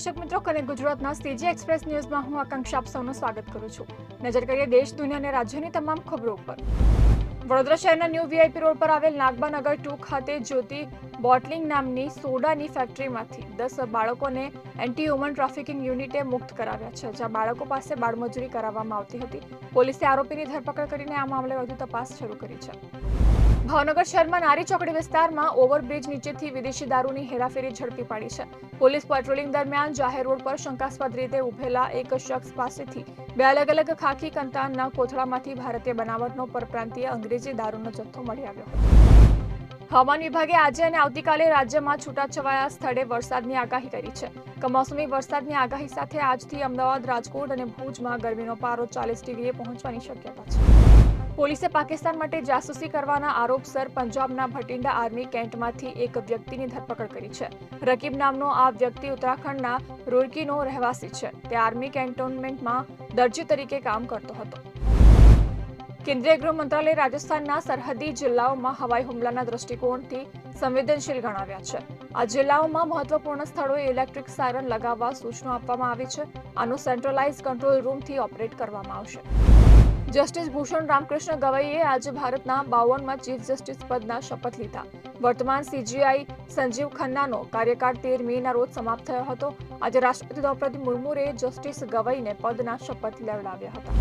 દર્શક મિત્રો, કનેક્ટ ગુજરાતના સીજી એક્સપ્રેસ ન્યૂઝમાં હું આકાંક્ષા આપ સૌનું સ્વાગત કરું છું। નજર કરીએ દેશ, દુનિયા અને રાજ્યની તમામ ખબરો પર। વડોદરા શહેરના ન્યૂ વીઆઈપી રોડ પર આવેલ નાગબા નગર 2 ખાતે જ્યોતિ બોટલિંગ નામની સોડાની ફેક્ટરીમાંથી 10 બાળકોને એન્ટી હ્યુમન ટ્રાફિકિંગ યુનિટે મુક્ત કરાવ્યા છે, જ્યાં બાળકો પાસે બાળમજૂરી કરાવવામાં આવતી હતી। પોલીસે આરોપીની ધરપકડ કરીને આ મામલે વધુ તપાસ શરૂ કરી છે। ભાવનગર શહેરમાં નારી ચોકડી વિસ્તારમાં ઓવરબ્રિજ નીચેથી વિદેશી દારૂની હેરાફેરી ઝડપી પાડી છે। પોલીસ પેટ્રોલિંગ દરમિયાન જાહેર રોડ પર શંકાસ્પદ રીતે ઉભેલા એક શખ્સ પાસેથી 2 અલગ અલગ ખાખી કંતાનના કોથળામાંથી ભારતીય બનાવટનો પરપ્રાંતીય અંગ્રેજી દારૂનો જથ્થો મળી આવ્યો હતો। હવામાન વિભાગે આજે અને આવતીકાલે રાજ્યમાં છૂટાછવાયા સ્થળે વરસાદની આગાહી કરી છે। કમોસમી વરસાદની આગાહી સાથે આજથી અમદાવાદ, રાજકોટ અને ભુજમાં ગરમીનો પારો 40 ડિગ્રીએ પહોંચવાની શક્યતા છે। પોલીસે પાકિસ્તાન માટે જાસૂસી કરવાના આરોપસર પંજાબના ભટિંડા આર્મી કેન્ટમાંથી એક વ્યક્તિની ધરપકડ કરી છે। રકીબ નામનો આ વ્યક્તિ ઉત્તરાખંડના રૂરકીનો રહેવાસી છે। તે આર્મી કેન્ટોનમેન્ટમાં દરજી તરીકે કામ કરતો હતો। કેન્દ્રીય ગૃહ મંત્રાલયે રાજસ્થાનના સરહદી જિલ્લાઓમાં હવાઈ હુમલાના દૃષ્ટિકોણથી સંવેદનશીલ ગણાવ્યા છે। આ જિલ્લાઓમાં મહત્વપૂર્ણ સ્થળોએ ઇલેક્ટ્રિક સાયરન લગાવવા સૂચનો આપવામાં આવી છે। આનો સેન્ટ્રલાઇઝ કંટ્રોલ રૂમથી ઓપરેટ કરવામાં આવશે। જસ્ટિસ ભૂષણ રામકૃષ્ણ ગવઈએ આજે ભારતના 52માં ચીફ જસ્ટિસ પદના શપથ લીધા। વર્તમાન સીજીઆઈ સંજીવ ખન્નાનો કાર્યકાળ 13 મેના રોજ સમાપ્ત થયો હતો। આજે રાષ્ટ્રપતિ દ્રૌપદી મુર્મુએ જસ્ટિસ ગવઈને પદના શપથ લેવડાવ્યા હતા।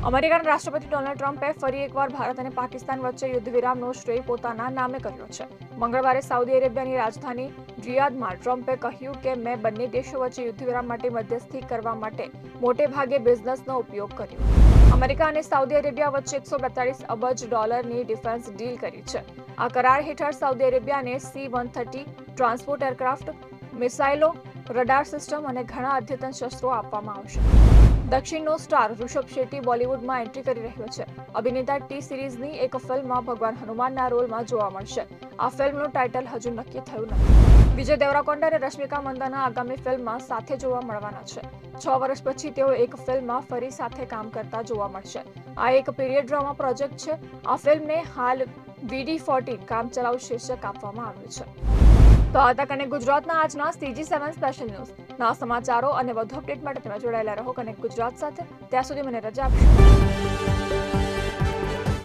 અમેરિકાના રાષ્ટ્રપતિ ડોનાલ્ડ ટ્રમ્પે ફરી એકવાર ભારત અને પાકિસ્તાન વચ્ચે યુદ્ધ વિરામનો શ્રેય પોતાના નામે કર્યો છે। મંગળવારે સાઉદી અરેબિયાની રાજધાની રિયાદમાં ટ્રમ્પે કહ્યું કે મેં બંને દેશો વચ્ચે યુદ્ધ વિરામ માટે મધ્યસ્થી કરવા માટે મોટે ભાગે બિઝનેસનો ઉપયોગ કર્યો। અમેરિકા અને સાઉદી અરેબિયા વચ્ચે $142 અબજ ની ડિફેન્સ ડીલ કરી છે। આ કરાર હેઠળ સાઉદી અરેબિયાને C-130 ટ્રાન્સપોર્ટ એરક્રાફ્ટ, મિસાઇલો, રડાર સિસ્ટમ અને ઘણા અદ્યતન શસ્ત્રો આપવામાં આવશે। દક્ષિણનો સ્ટાર ઋષભ શેટ્ટી બોલિવૂડમાં એન્ટ્રી કરી રહ્યો છે। અભિનેતા ટી સિરીઝની એક ફિલ્મમાં ભગવાન હનુમાનના રોલમાં જોવા મળશે। આ ફિલ્મનું ટાઇટલ હજુ નક્કી થયું નથી। વિજય દેવરાકોંડા અને રશ્મિકા મંદાના આગામી ફિલ્મમાં સાથે જોવા મળવાના છે। 6 વર્ષ પછી તેઓ એક ફિલ્મમાં ફરી સાથે કામ કરતા જોવા મળશે। આ એક પીરિયડ ડ્રામા પ્રોજેક્ટ છે। આ ફિલ્મને હાલ VD14 કામચલાઉ શીર્ષક આપવામાં આવ્યું છે। તો આ હતા કનેક્ટ ગુજરાતના આજના CG7 સ્પેશિયલ ન્યૂઝના સમાચારો, અને વધુ અપડેટ માટે તમે જોડાયેલા રહો કનેક્ટ ગુજરાત સાથે। ત્યાં સુધી મને રજા આપશો।